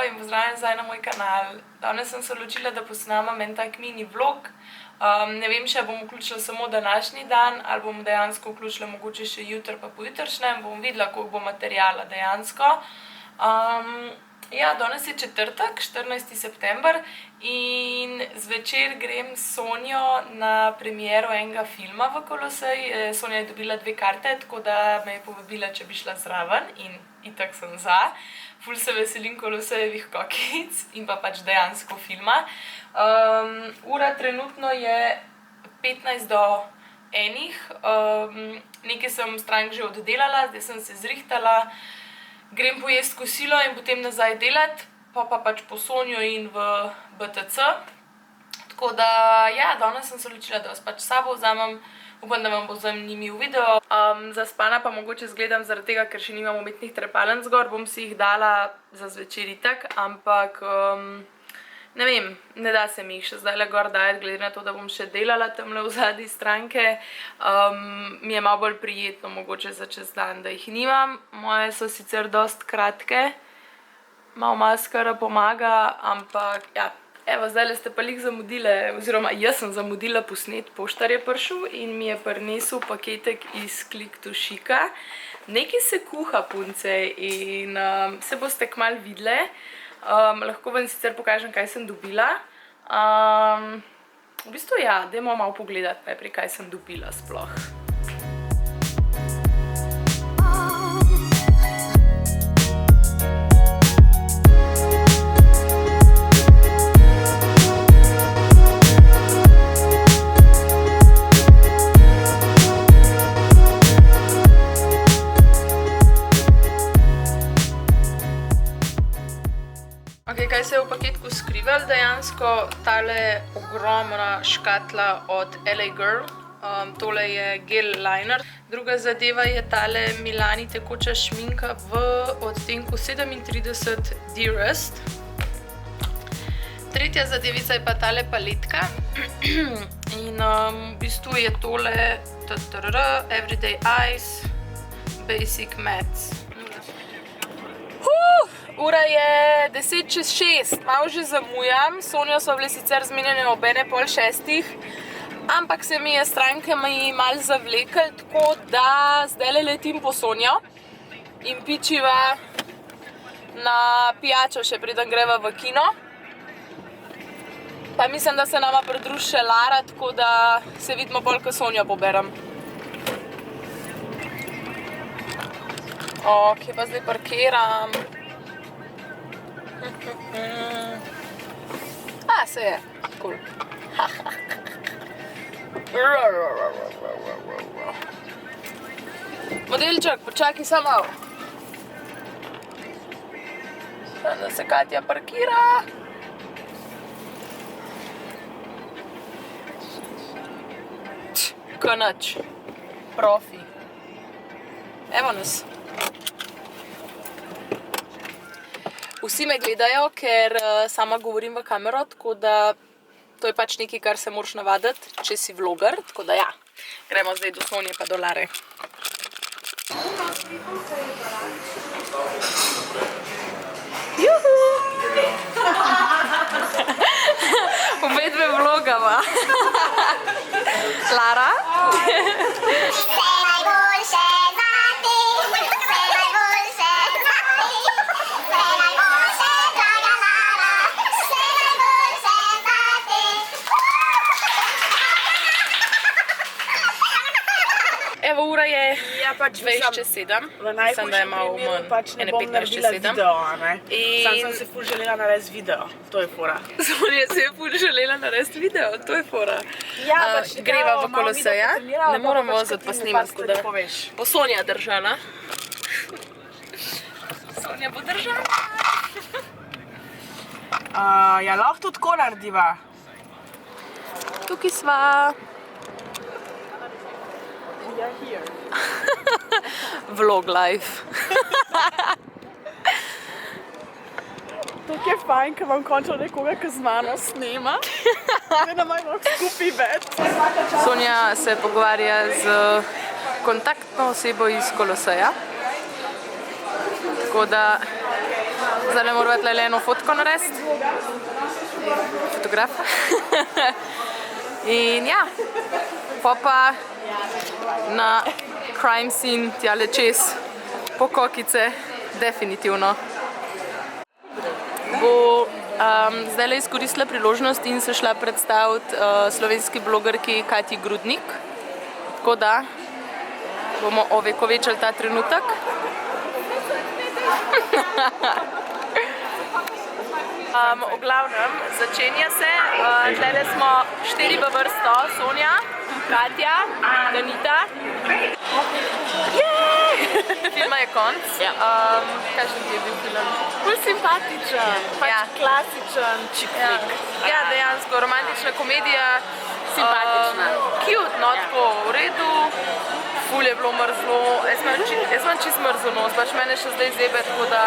in pozdravljam zdaj na moj kanal. Danes sem se odločila, da posnamem en tak mini vlog. Ne vem še, bom vključila samo današnji dan ali bom dejansko vključila mogoče še jutri pa pojutrišnjem. Bom videla, koliko bo materijala dejansko. Ja, danes je četrtek, 14. september in zvečer grem s Sonjo na premiero enega filma v Kolosej. Sonja je dobila 2 karte, tako da me je povabila, če bi šla zraven in itak sem za. Ful se veselim Kolosejevih kokic in pa pač dejansko filma. Ura trenutno je 15 do 1. Nekaj sem strank že oddelala, zdaj sem se zrihtala. Grem pojesti kosilo in potem nazaj delati, pa pač po Sonjo in v BTC. Tako da, ja, danes sem se odločila, da vas pač s sabo vzamem. Upam, da vam bo zanimiv video. Zaspana pa mogoče zgledam zaradi tega, ker še nimam umetnih trepalnic gor. Bom si jih dala za zvečer itak, ampak ne vem, ne da se mi jih še zdajle gor dajati, glede na to, da bom še delala tamle v zadnji stranke. Mi je malo bolj prijetno mogoče za čez dan, da jih nimam. Moje so sicer dost kratke, malo maskara pomaga, ampak ja. Evo, zdajle ste pa lih zamudile, oziroma jaz sem zamudila posnet, poštar je prišel in mi je prinesel paketek iz Click to Chica. Nekaj se kuha, punce, in se boste kmalu videle. Lahko vam sicer pokažem, kaj sem dobila. V bistvu ja, dajmo malo pogledati najprej, kaj sem dobila sploh. Kaj se je v paketku skrival? Dejansko tale ogromna škatla od LA Girl. Tole je gel liner. Druga zadeva je tale Milani tekoča šminka v odtenku 37 Dearest. Tretja zadevica je pa tale paletka. In v bistvu je tole Everyday Eyes Basic Mattes. Ura je 5:50, malo že zamujam. Sonjo so bile sicer zmenjene ob 5:30, ampak se mi je stranke malo zavlekel, tako da zdajle letim po Sonjo in pičiva na pijačo, še preden greva v kino. Pa mislim, da se nama pridruži še Lara, tako da se vidimo pol, ko Sonjo poberem. Kje pa zdaj parkiram? Se je, cool. Modelček, počakaj samo malo. Da se Katja parkira. Ko nič. Profi. Evo nas. Vsi me gledajo, ker sama govorim v kamero, tako da to je pač nekaj, kar se moraš navaditi, če si vloger, tako da ja. Gremo zdaj do Sonje pa do Lare. Juhu! Obedve vlogava. Lara? Evo, ura je 6:07. Mislim, da je malo manj, ne bom naredila video, ne? Sam sem se ful želela narediti video, to je fora. Sonja se je ful želela narediti video, to je fora. Ja, pač greva v Koloseja, ne moram voziti pa snimati, tako da bo Sonja držala. Sonja bo držala. Ja, lahko tudi tako narediva. Tukaj sva. Vlog life. Tukaj je fajn, ker imam končno nekoga, ki z mano snema. Da nam lahko skupaj več. Sonja se pogovarja z kontaktno osebo iz Koloseja. Tako da Zdaj moramo tle eno fotko narediti. Fotograf. In ja, pa na crime scene tjale čez po kokice, definitivno. Bo zdaj izkoristila priložnost in se šla predstaviti slovenski blogerki Katji Grudnik. Tako da bomo ovekovečali ta trenutek. V glavnem, začenja se. Zdaj smo 4 v vrsto. Sonja, Katja, Danita. Filma je konc. Kakšen ti je bil film? Bolj simpatičen, klasičen chick flick. Ja, dejansko, romantična komedija. Simpatična. Cute, no, tako, v redu. Ful je bilo mrzlo. Jaz imam čist mrzlo nos, pač mene še zdaj zebe, tako da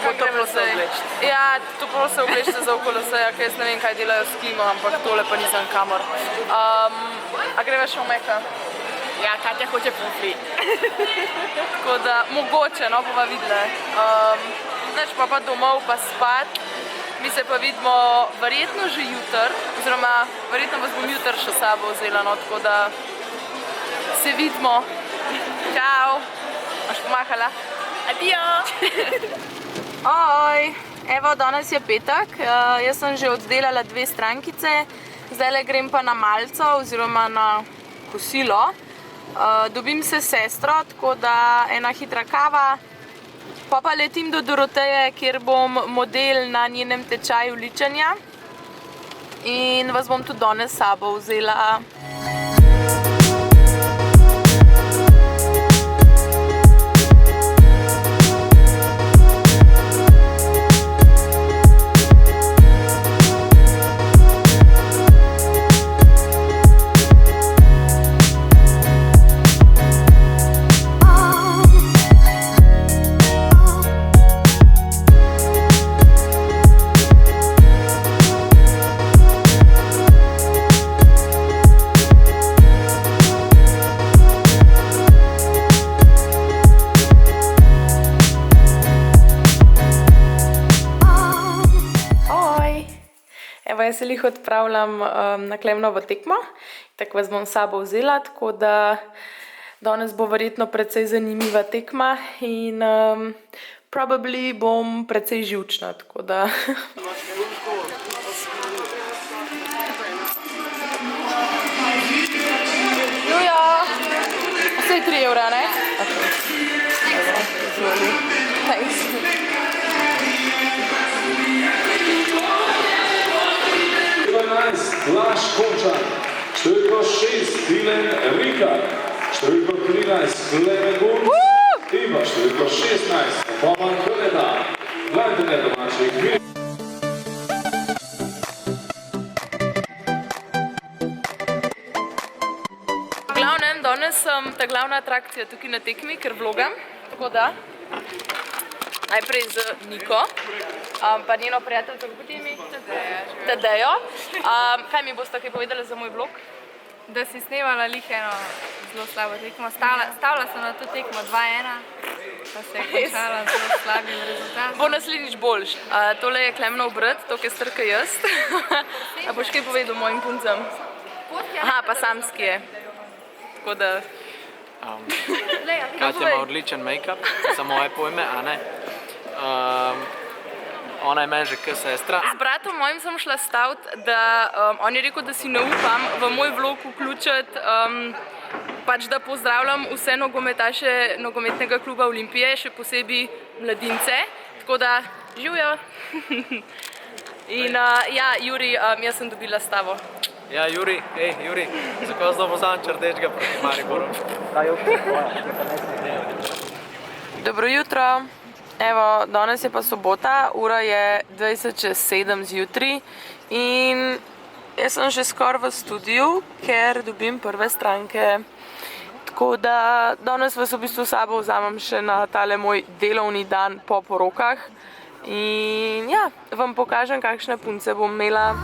bo toplo se obleči. Ja, toplo se obleči za okolo seja, ker jaz ne vem, kaj delajo s klimo, ampak tole pa nisem kamor. A greva še v Meka? Ja, Katja hoče pomfri. Tako da, mogoče, no, bova videla. Neč pa domov, pa spat. Mi se pa vidimo verjetno že jutr, oziroma verjetno vas bom jutr še sabo vzela, no, tako da se vidimo. Čau! Boš pomahala? Adijo! Oj, evo, danes je petek, jaz sem že oddelala 2 strankice, zdajle grem pa na malco oziroma na kosilo. Dobim se s sestro, tako da ena hitra kava, pa letim do Doroteje, kjer bom model na njenem tečaju ličenja in vas bom tudi danes s sabo vzela. Evo, jaz se lih odpravljam na Klemnovo tekmo, tako vas bom s sabo vzela, tako da danes bo verjetno precej zanimiva tekma in probably bom precej živčna, tako da... Jujo! Vsej 3 evra, ne? Thanks. Blaž Končan, številko 6 Dilen Rika, številko 13 Klemen Gunc in pa številko 16 Roman Koleta. Gledajte ne domačih. V glavnem, danes sem ta glavna atrakcija tukaj na tekmi, ker vlogam, tako da najprej z Niko, pa njeno prijateljko, kako ti ime? Tadejo. Kaj mi boste kaj povedali za moj vlog? Da si snemala lih eno zelo slabo tekmo. Stavila sem na to tekmo 2-1, pa se je končala z zelo slabim rezultatom. Bo naslednjič boljš. Tole je Klemnov brat, to, ki je strka jaz. A boš kaj povedal mojim puncem? Aha, pa samski je. Tako da... Katja ima odličen make-up, za moje pojme, a ne. Ona je meni že k sestra. Z bratom mojim sem šla staviti, da on je rekel, da si ne upam v moj vlog vključiti, pač da pozdravljam vse nogometaše nogometnega kluba Olimpije, še posebej mladince. Tako da, živjo! In ja, Juri, jaz sem dobila stavo. Ja, Juri, Juri, zakaj zdaj pozam črdečega proti Mariboru? Dobro jutro! Evo, danes je pa sobota, ura je 6:20 zjutraj in jaz sem že skoraj v studiu, ker dobim prve stranke. Tako da danes vas v bistvu s sabo vzamem še na tale moj delovni dan po porokah in ja, vam pokažem, kakšne punce bom imela.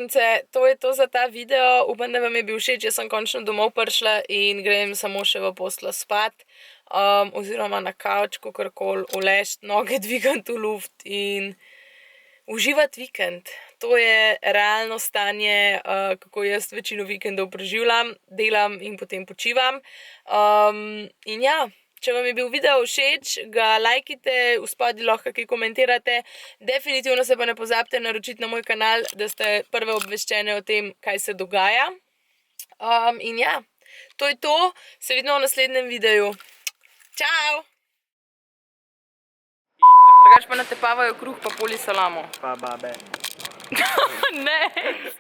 punce, to je to za ta video. Upam, da vam je bil všeč. Jaz sem končno domov prišla in grem samo še v posteljo spat. Oziroma na kavč, kakorkoli, uležt, noge dvigant v luft in uživati vikend. To je realno stanje, kako jaz večino vikendov preživljam, delam in potem počivam. In ja, če vam je bil video všeč, ga lajkite, vspodaj lahko kaj komentirate. Definitivno se pa ne pozabite naročiti na moj kanal, da ste prve obveščene o tem, kaj se dogaja. In ja, to je to. Se vidimo v naslednjem videu. Čau! Drugač pa natepavajo kruh pa poli salamo. Pa babe. Ne!